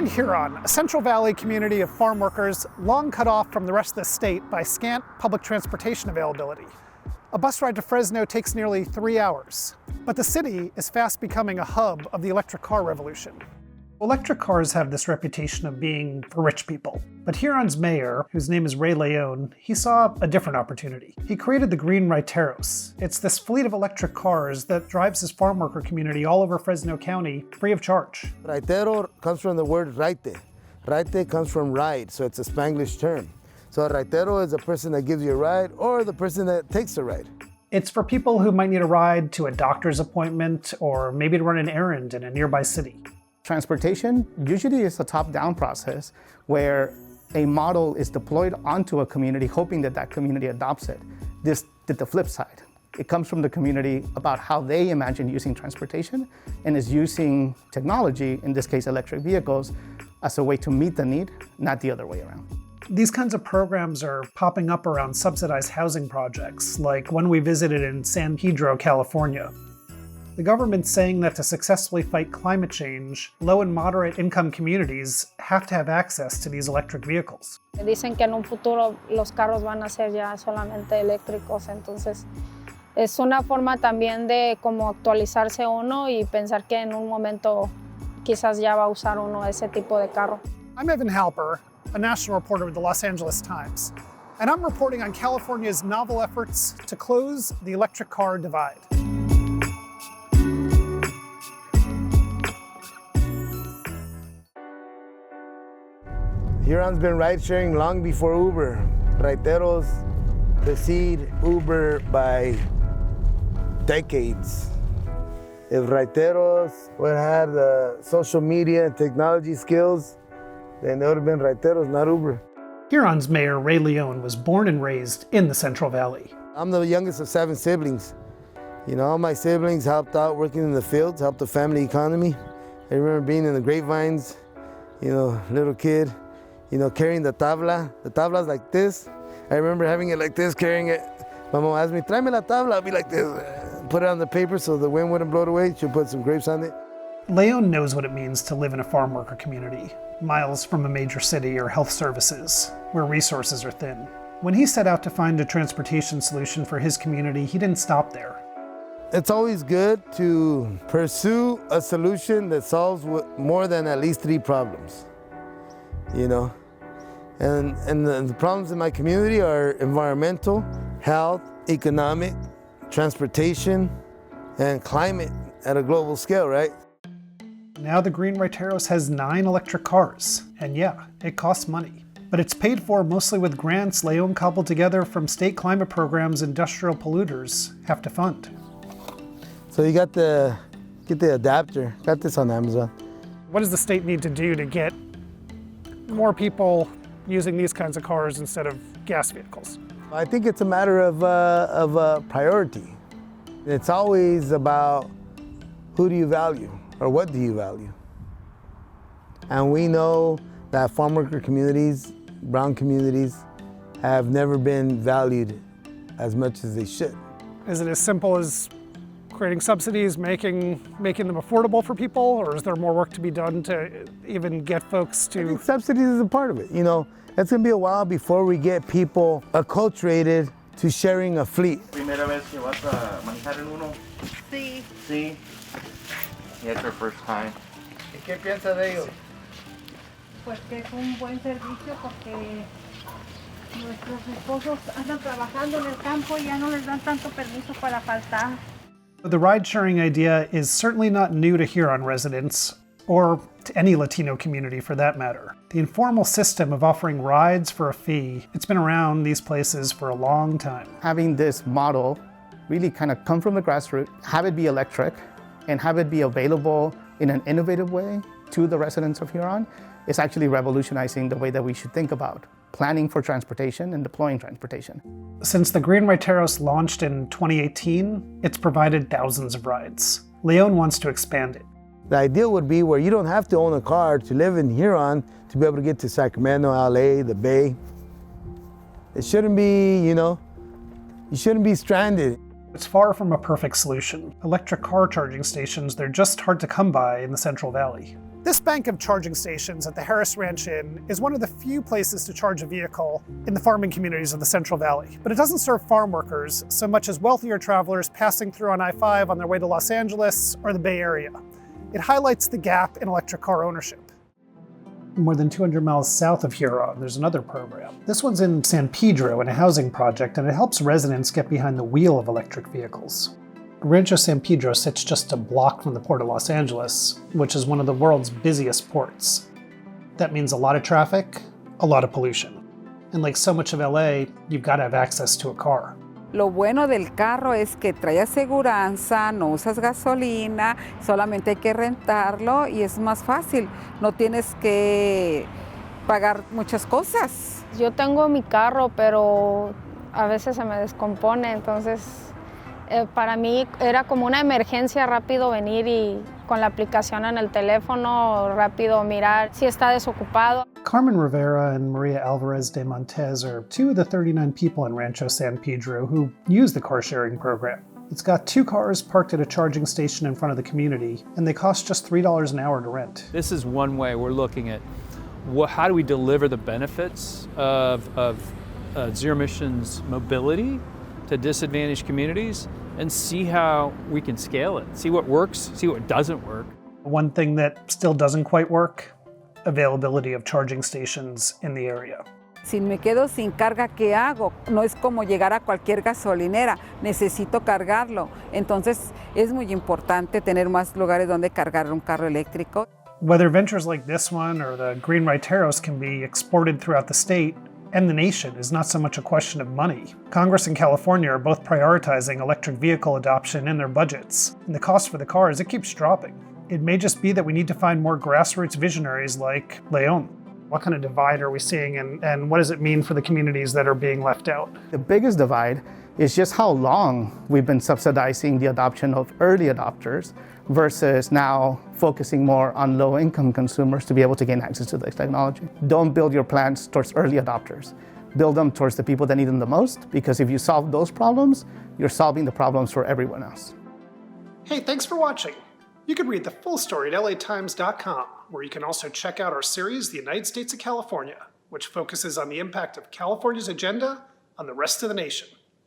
in Huron, a Central Valley community of farm workers long cut off from the rest of the state by scant public transportation availability. A bus ride to Fresno takes nearly 3 hours, but the city is fast becoming a hub of the electric car revolution. Electric cars have this reputation of being for rich people, but Huron's mayor, whose name is Ray Leon, he saw a different opportunity. He created the Green Raiteros. It's this fleet of electric cars that drives his farm worker community all over Fresno County free of charge. Raitero comes from the word raite. Raite comes from ride, so it's a Spanglish term. So a raitero is a person that gives you a ride or the person that takes the ride. It's for people who might need a ride to a doctor's appointment or maybe to run an errand in a nearby city. Transportation usually is a top-down process where a model is deployed onto a community hoping that that community adopts it. This did the flip side. It comes from the community about how they imagine using transportation and is using technology, in this case electric vehicles, as a way to meet the need, not the other way around. These kinds of programs are popping up around subsidized housing projects, like one we visited in San Pedro, California. The government's saying that to successfully fight climate change, low and moderate income communities have to have access to these electric vehicles. Dicen que en un futuro los carros van a ser ya solamente eléctricos, entonces es una forma también de como actualizarse uno y pensar que en un momento quizás ya va a usar uno ese tipo de carro. I'm Evan Halper, a national reporter with the Los Angeles Times, and I'm reporting on California's novel efforts to close the electric car divide. Huron's been ride-sharing long before Uber. Raiteros precede Uber by decades. If Raiteros would have the social media and technology skills, then they would have been Raiteros, not Uber. Huron's mayor, Ray Leon, was born and raised in the Central Valley. I'm the youngest of 7 siblings. You know, all my siblings helped out working in the fields, helped the family economy. I remember being in the grapevines, you know, little kid, you know, carrying the tabla. The tabla's like this. I remember having it like this, carrying it. My mom asked me, tráeme la tabla. I'll be like this. Put it on the paper so the wind wouldn't blow it away. She'll put some grapes on it. Leon knows what it means to live in a farm worker community, miles from a major city or health services, where resources are thin. When he set out to find a transportation solution for his community, he didn't stop there. It's always good to pursue a solution that solves more than at least 3 problems, you know? And the problems in my community are environmental, health, economic, transportation, and climate at a global scale, right? Now the Green Raiteros has 9 electric cars, and yeah, it costs money. But it's paid for mostly with grants Leon cobbled together from state climate programs industrial polluters have to fund. So you get the adapter, got this on Amazon. What does the state need to do to get more people using these kinds of cars instead of gas vehicles? I think it's a matter of priority. It's always about who do you value or what do you value? And we know that farm worker communities, brown communities, have never been valued as much as they should. Is it as simple as creating subsidies, making them affordable for people, or is there more work to be done to even get folks to? I think subsidies is a part of it. You know, it's gonna be a while before we get people acculturated to sharing a fleet. Primera vez que vas a manejar en uno? Sí. Sí. Yeah, it's your first time. ¿Y qué piensa de ellos? Pues que es un buen servicio porque nuestros esposos andan trabajando en el campo y ya no les dan tanto permiso para faltar. The ride-sharing idea is certainly not new to Huron residents, or to any Latino community for that matter. The informal system of offering rides for a fee, it's been around these places for a long time. Having this model really kind of come from the grassroots, have it be electric, and have it be available in an innovative way to the residents of Huron is actually revolutionizing the way that we should think about planning for transportation and deploying transportation. Since the Green Raiteros launched in 2018, it's provided thousands of rides. Leon wants to expand it. The ideal would be where you don't have to own a car to live in Huron to be able to get to Sacramento, LA, the Bay. It shouldn't be, you know, you shouldn't be stranded. It's far from a perfect solution. Electric car charging stations, they're just hard to come by in the Central Valley. This bank of charging stations at the Harris Ranch Inn is one of the few places to charge a vehicle in the farming communities of the Central Valley. But it doesn't serve farm workers so much as wealthier travelers passing through on I-5 on their way to Los Angeles or the Bay Area. It highlights the gap in electric car ownership. More than 200 miles south of Huron, there's another program. This one's in San Pedro in a housing project, and it helps residents get behind the wheel of electric vehicles. Rancho San Pedro sits just a block from the port of Los Angeles, which is one of the world's busiest ports. That means a lot of traffic, a lot of pollution. And like so much of LA, you've got to have access to a car. Lo bueno del carro es que trae aseguranza, no usas gasolina, solamente hay que rentarlo y es más fácil. No tienes que pagar muchas cosas. Yo tengo mi carro, pero a veces se me descompone, entonces para mí era como una emergencia rápido venir y con la aplicación en el teléfono rápido mirar si está desocupado. Carmen Rivera and Maria Alvarez de Montes are two of the 39 people in Rancho San Pedro who use the car sharing program. It's got 2 cars parked at a charging station in front of the community, and they cost just $3 an hour to rent. This is one way we're looking at how do we deliver the benefits of zero emissions mobility to disadvantaged communities and see how we can scale it, see what works, see what doesn't work. One thing that still doesn't quite work, availability of charging stations in the area. Si me quedo sin carga, ¿qué hago? No es como llegar a cualquier gasolinera, necesito cargarlo. Entonces es muy importante tener más lugares donde cargar un carro eléctrico. Whether ventures like this one or the green Raiteros can be exported throughout the state and the nation is not so much a question of money. Congress and California are both prioritizing electric vehicle adoption in their budgets, and the cost for the cars, it keeps dropping. It may just be that we need to find more grassroots visionaries like Leon. What kind of divide are we seeing, and what does it mean for the communities that are being left out? The biggest divide is just how long we've been subsidizing the adoption of early adopters versus now focusing more on low-income consumers to be able to gain access to this technology. Don't build your plans towards early adopters. Build them towards the people that need them the most, because if you solve those problems, you're solving the problems for everyone else. Hey, thanks for watching. You can read the full story at latimes.com, where you can also check out our series, The United States of California, which focuses on the impact of California's agenda on the rest of the nation.